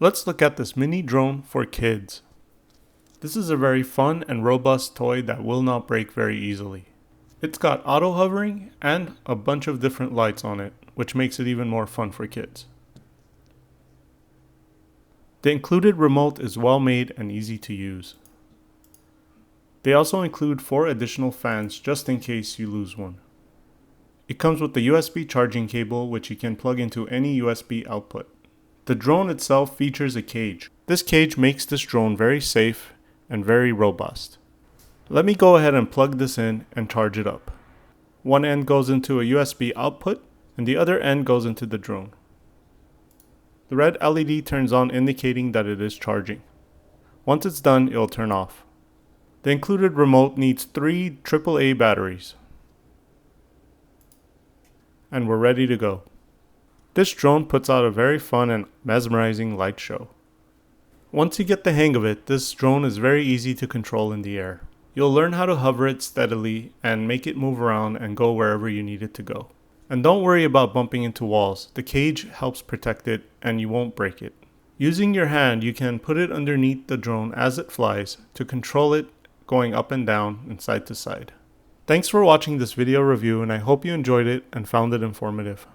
Let's look at this mini drone for kids. This is a very fun and robust toy that will not break very easily. It's got auto hovering and a bunch of different lights on it, which makes it even more fun for kids. The included remote is well made and easy to use. They also include 4 additional fans just in case you lose one. It comes with the USB charging cable, which you can plug into any USB output. The drone itself features a cage. This cage makes this drone very safe and very robust. Let me go ahead and plug this in and charge it up. One end goes into a USB output and the other end goes into the drone. The red LED turns on indicating that it is charging. Once it's done, it will turn off. The included remote needs 3 AAA batteries. And we're ready to go. This drone puts out a very fun and mesmerizing light show. Once you get the hang of it, this drone is very easy to control in the air. You'll learn how to hover it steadily and make it move around and go wherever you need it to go. And don't worry about bumping into walls. The cage helps protect it and you won't break it. Using your hand, you can put it underneath the drone as it flies to control it going up and down and side to side. Thanks for watching this video review, and I hope you enjoyed it and found it informative.